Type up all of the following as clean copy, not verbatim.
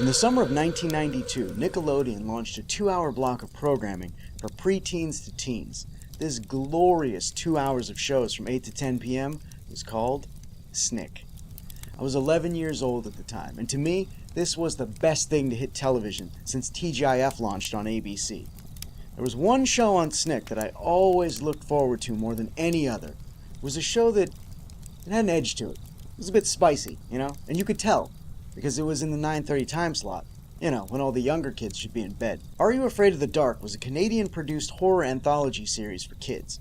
In the summer of 1992, Nickelodeon launched a 2-hour block of programming for preteens to teens. This glorious 2 hours of shows from 8 to 10 p.m. was called Snick. I was 11 years old at the time, and to me, this was the best thing to hit television since TGIF launched on ABC. There was one show on Snick that I always looked forward to more than any other. It was a show that it had an edge to it. It was a bit spicy, and you could tell, because it was in the 9:30 time slot, when all the younger kids should be in bed. Are You Afraid of the Dark was a Canadian-produced horror anthology series for kids.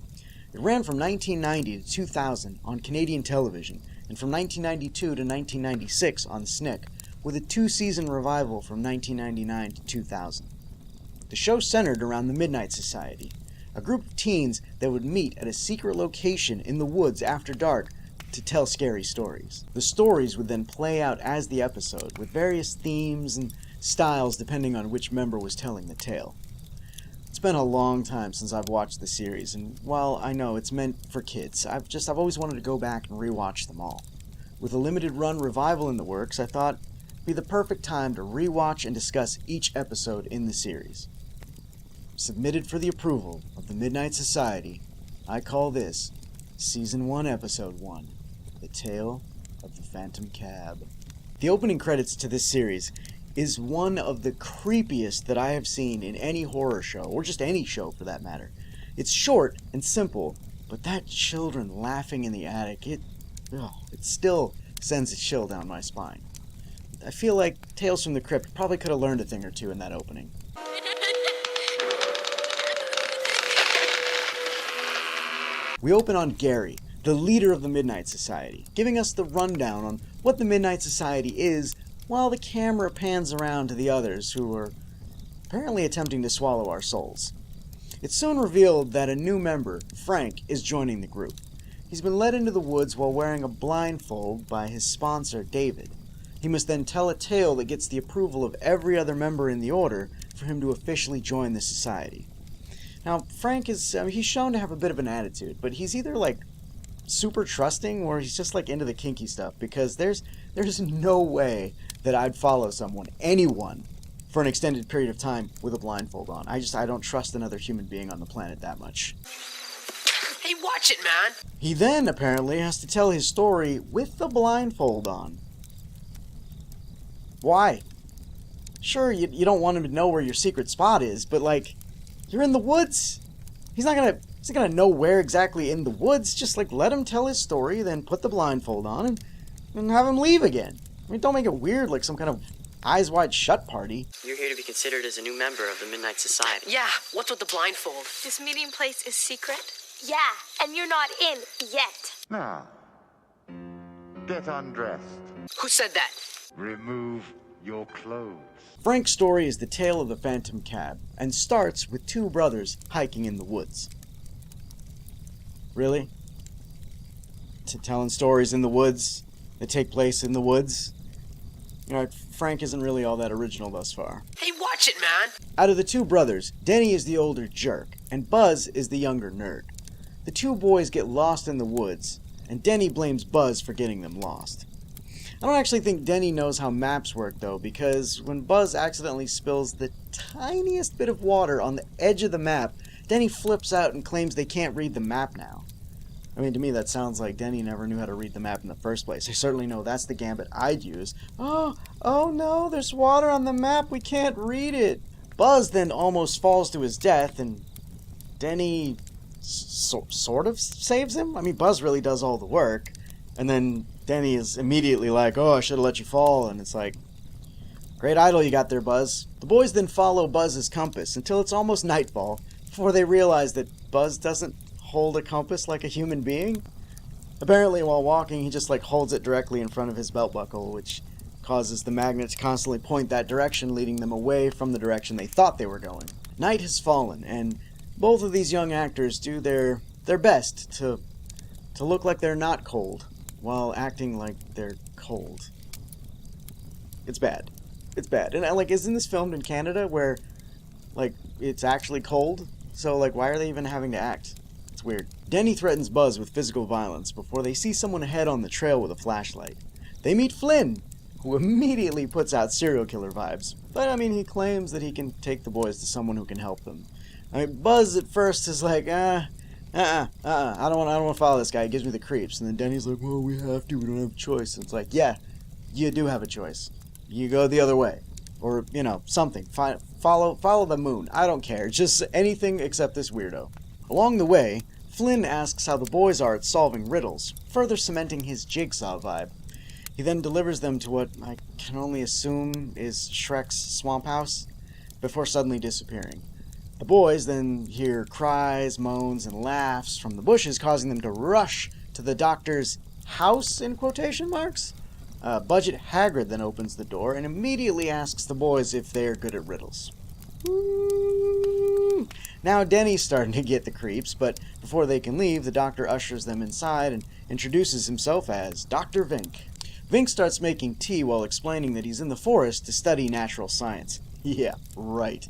It ran from 1990 to 2000 on Canadian television, and from 1992 to 1996 on Snick, with a 2-season revival from 1999 to 2000. The show centered around the Midnight Society, a group of teens that would meet at a secret location in the woods after dark to tell scary stories. The stories would then play out as the episode, with various themes and styles depending on which member was telling the tale. It's been a long time since I've watched the series, and while I know it's meant for kids, I've always wanted to go back and rewatch them all. With a limited run revival in the works, I thought it'd be the perfect time to rewatch and discuss each episode in the series. Submitted for the approval of the Midnight Society, I call this Season 1, Episode 1, The Tale of the Phantom Cab. The opening credits to this series is one of the creepiest that I have seen in any horror show, or just any show for that matter. It's short and simple, but that children laughing in the attic, it still sends a chill down my spine. I feel like Tales from the Crypt probably could have learned a thing or two in that opening. We open on Gary, the leader of the Midnight Society, giving us the rundown on what the Midnight Society is, while the camera pans around to the others who are apparently attempting to swallow our souls. It's soon revealed that a new member, Frank, is joining the group. He's been led into the woods while wearing a blindfold by his sponsor, David. He must then tell a tale that gets the approval of every other member in the order for him to officially join the society. Now, Frank he's shown to have a bit of an attitude, but he's either super trusting or he's just into the kinky stuff, because there's no way that I'd follow anyone, for an extended period of time with a blindfold on. I don't trust another human being on the planet that much. Hey, watch it, man! He then apparently has to tell his story with the blindfold on. Why? Sure, you don't want him to know where your secret spot is, but you're in the woods. He's not gonna know where exactly in the woods. Just let him tell his story, then put the blindfold on and have him leave again. I mean, don't make it weird like some kind of eyes wide shut party. You're here to be considered as a new member of the Midnight Society. Yeah, what's with the blindfold? This meeting place is secret? Yeah, and you're not in yet. Now, get undressed. Who said that? Remove your clothes. Frank's story is the tale of the Phantom Cab, and starts with two brothers hiking in the woods. Really? Telling stories in the woods that take place in the woods? Frank isn't really all that original thus far. Hey, watch it, man! Out of the two brothers, Denny is the older jerk, and Buzz is the younger nerd. The two boys get lost in the woods, and Denny blames Buzz for getting them lost. I don't actually think Denny knows how maps work, though, because when Buzz accidentally spills the tiniest bit of water on the edge of the map, Denny flips out and claims they can't read the map now. I mean, to me, that sounds like Denny never knew how to read the map in the first place. I certainly know that's the gambit I'd use. Oh no, there's water on the map, we can't read it. Buzz then almost falls to his death, and Denny sort of saves him? I mean, Buzz really does all the work, and then Denny is immediately like, oh, I should have let you fall, and it's like, great idol you got there, Buzz. The boys then follow Buzz's compass until it's almost nightfall, before they realize that Buzz doesn't hold a compass like a human being. Apparently, while walking, he just holds it directly in front of his belt buckle, which causes the magnet to constantly point that direction, leading them away from the direction they thought they were going. Night has fallen, and both of these young actors do their best to look like they're not cold, while acting like they're cold. It's bad. It's bad. And isn't this filmed in Canada where it's actually cold? So why are they even having to act? It's weird. Denny threatens Buzz with physical violence before they see someone ahead on the trail with a flashlight. They meet Flynn, who immediately puts out serial killer vibes. But I mean, he claims that he can take the boys to someone who can help them. I mean, Buzz at first is like, I don't want to follow this guy. He gives me the creeps. And then Denny's like, well, we have to. We don't have a choice. And it's like, yeah, you do have a choice. You go the other way. Or, you know, something. Follow the moon. I don't care. Just anything except this weirdo. Along the way, Flynn asks how the boys are at solving riddles, further cementing his Jigsaw vibe. He then delivers them to what I can only assume is Shrek's swamp house, before suddenly disappearing. The boys then hear cries, moans, and laughs from the bushes, causing them to rush to the doctor's house, in quotation marks? Budget Haggard then opens the door and immediately asks the boys if they're good at riddles. Now Denny's starting to get the creeps, but before they can leave, the doctor ushers them inside and introduces himself as Dr. Vink. Vink starts making tea while explaining that he's in the forest to study natural science. Yeah, right.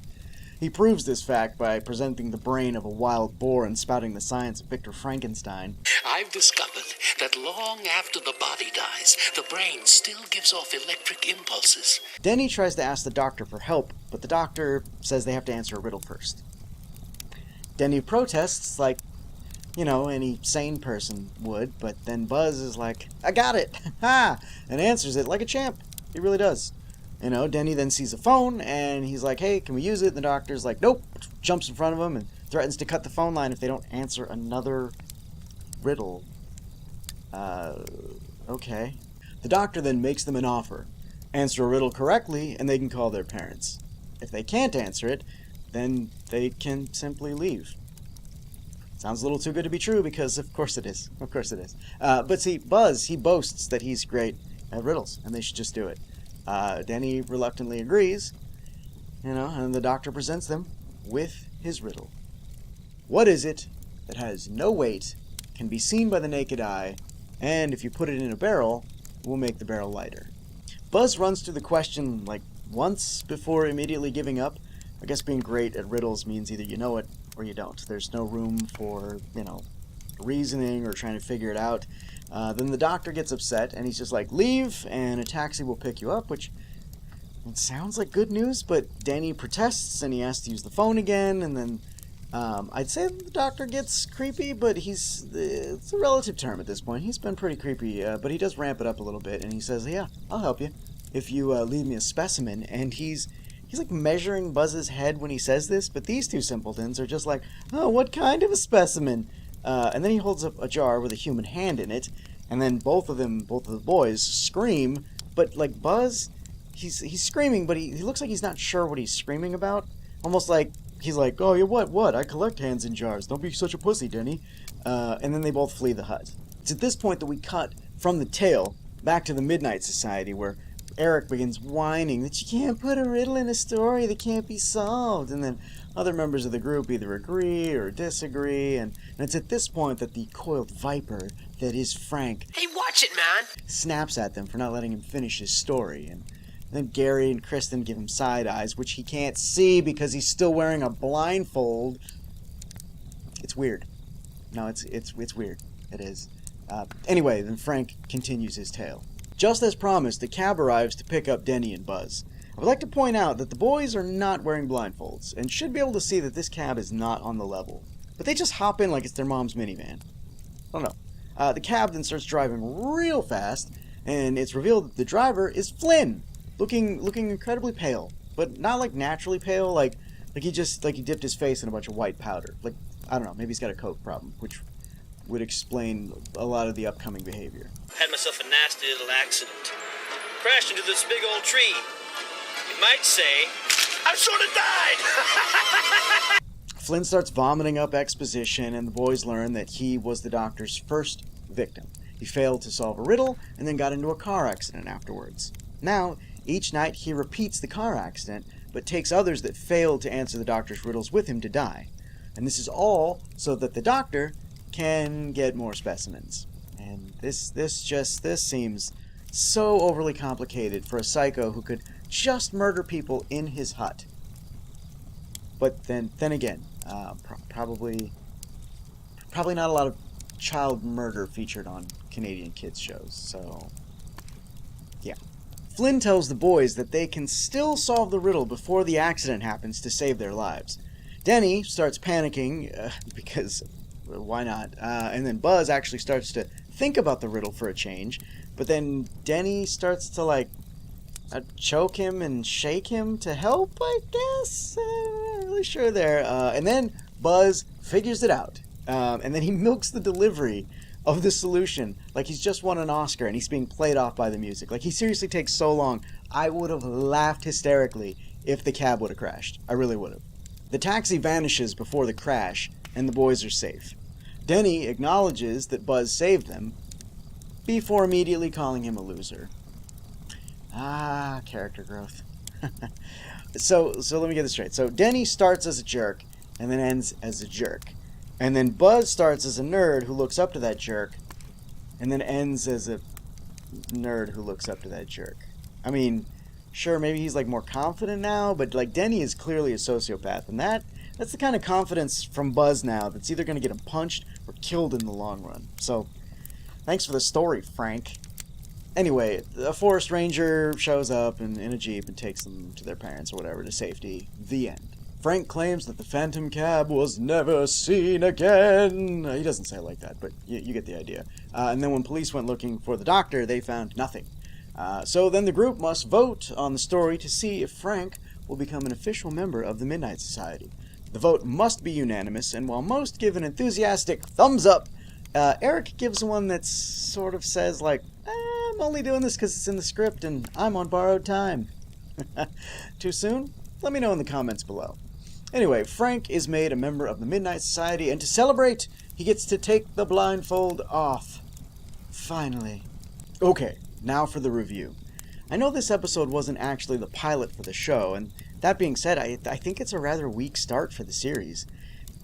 He proves this fact by presenting the brain of a wild boar and spouting the science of Victor Frankenstein. I've discovered that long after the body dies, the brain still gives off electric impulses. Denny tries to ask the doctor for help, but the doctor says they have to answer a riddle first. Denny protests like, you know, any sane person would, but then Buzz is like, I got it! Ha! And answers it like a champ. He really does. You know, Denny then sees a phone, and he's like, hey, can we use it? And the doctor's like, nope, jumps in front of him and threatens to cut the phone line if they don't answer another riddle. Okay. The doctor then makes them an offer. Answer a riddle correctly, and they can call their parents. If they can't answer it, then they can simply leave. Sounds a little too good to be true, because of course it is. Of course it is. But see, Buzz, he boasts that he's great at riddles, and they should just do it. Denny reluctantly agrees, you know, and the doctor presents them with his riddle. What is it that has no weight, can be seen by the naked eye, and if you put it in a barrel, will make the barrel lighter? Buzz runs through the question like once before immediately giving up. I guess being great at riddles means either you know it or you don't. There's no room for, you know, reasoning or trying to figure it out. Then the doctor gets upset, and he's just like, leave, and a taxi will pick you up, which it sounds like good news, but Danny protests, and he has to use the phone again, and then I'd say the doctor gets creepy, but it's a relative term at this point. He's been pretty creepy, but he does ramp it up a little bit, and he says, yeah, I'll help you if you leave me a specimen, and he's like measuring Buzz's head when he says this, but these two simpletons are just like, oh, what kind of a specimen? And then he holds up a jar with a human hand in it, and then both of the boys scream, but like Buzz, he's screaming, but he looks like he's not sure what he's screaming about. Almost like he's like, oh, you what? I collect hands in jars. Don't be such a pussy, Denny. And then they both flee the hut. It's at this point that we cut from the tale back to the Midnight Society, where Eric begins whining that you can't put a riddle in a story that can't be solved, and then other members of the group either agree or disagree, and it's at this point that the coiled viper that is Frank Hey, watch it, man! snaps at them for not letting him finish his story, and then Gary and Kristen give him side eyes, which he can't see because he's still wearing a blindfold. It's weird. No, it's weird. It is. Anyway, then Frank continues his tale. Just as promised, the cab arrives to pick up Denny and Buzz. I would like to point out that the boys are not wearing blindfolds, and should be able to see that this cab is not on the level. But they just hop in like it's their mom's minivan. I don't know. The cab then starts driving real fast, and it's revealed that the driver is Flynn, looking incredibly pale, but not like naturally pale, like he dipped his face in a bunch of white powder. Like, I don't know, maybe he's got a coke problem, which would explain a lot of the upcoming behavior. Had myself a nasty little accident. Crashed into this big old tree. You might say, I sort of died! Flynn starts vomiting up exposition, and the boys learn that he was the doctor's first victim. He failed to solve a riddle, and then got into a car accident afterwards. Now, each night he repeats the car accident, but takes others that failed to answer the doctor's riddles with him to die. And this is all so that the doctor can get more specimens. And this seems so overly complicated for a psycho who could just murder people in his hut. But then again, probably not a lot of child murder featured on Canadian kids shows. So yeah, Flynn tells the boys that they can still solve the riddle before the accident happens to save their lives. Denny starts panicking, because why not? And then Buzz actually starts to think about the riddle for a change, but then Denny starts to, choke him and shake him to help, I guess? Not really sure there. And then Buzz figures it out, and then he milks the delivery of the solution like he's just won an Oscar and he's being played off by the music. Like, he seriously takes so long. I would have laughed hysterically if the cab would have crashed. I really would have. The taxi vanishes before the crash, and the boys are safe. Denny acknowledges that Buzz saved them before immediately calling him a loser. Character growth. So let me get this straight. So Denny starts as a jerk and then ends as a jerk. And then Buzz starts as a nerd who looks up to that jerk and then ends as a nerd who looks up to that jerk. I mean, sure, maybe he's more confident now, but Denny is clearly a sociopath, and that's the kind of confidence from Buzz now that's either going to get him punched or killed in the long run. So, thanks for the story, Frank. Anyway, a forest ranger shows up in a jeep and takes them to their parents or whatever to safety. The end. Frank claims that the Phantom Cab was never seen again. He doesn't say it like that, but you get the idea. And then when police went looking for the doctor, they found nothing. So then the group must vote on the story to see if Frank will become an official member of the Midnight Society. The vote must be unanimous, and while most give an enthusiastic thumbs up, Eric gives one that sort of says, I'm only doing this because it's in the script and I'm on borrowed time. Too soon? Let me know in the comments below. Anyway, Frank is made a member of the Midnight Society, and to celebrate, he gets to take the blindfold off. Finally. Okay, now for the review. I know this episode wasn't actually the pilot for the show, and that being said, I think it's a rather weak start for the series.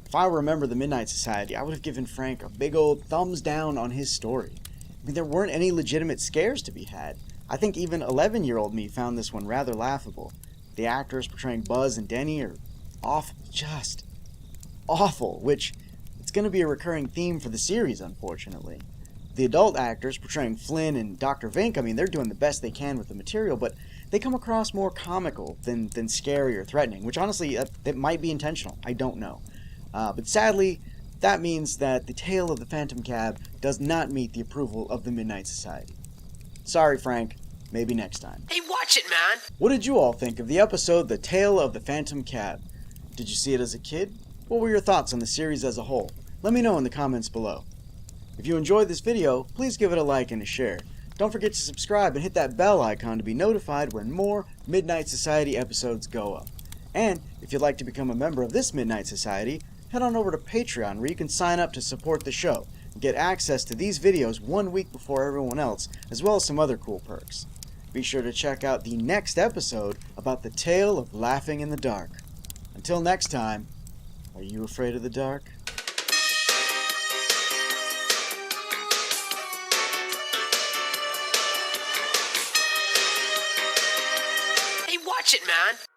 If I were a member of the Midnight Society, I would have given Frank a big old thumbs down on his story. I mean, there weren't any legitimate scares to be had. I think even 11-year-old me found this one rather laughable. The actors portraying Buzz and Denny are awful, just awful, which it's going to be a recurring theme for the series, unfortunately. The adult actors portraying Flynn and Dr. Vink, I mean, they're doing the best they can with the material, but they come across more comical than scary or threatening, which honestly, that might be intentional. I don't know. But sadly, that means that the tale of the Phantom Cab does not meet the approval of the Midnight Society. Sorry, Frank. Maybe next time. Hey, watch it, man! What did you all think of the episode The Tale of the Phantom Cab? Did you see it as a kid? What were your thoughts on the series as a whole? Let me know in the comments below. If you enjoyed this video, please give it a like and a share. Don't forget to subscribe and hit that bell icon to be notified when more Midnight Society episodes go up. And if you'd like to become a member of this Midnight Society, head on over to Patreon where you can sign up to support the show and get access to these videos 1 week before everyone else, as well as some other cool perks. Be sure to check out the next episode about the tale of Laughing in the Dark. Until next time, are you afraid of the dark? Hey, watch it, man!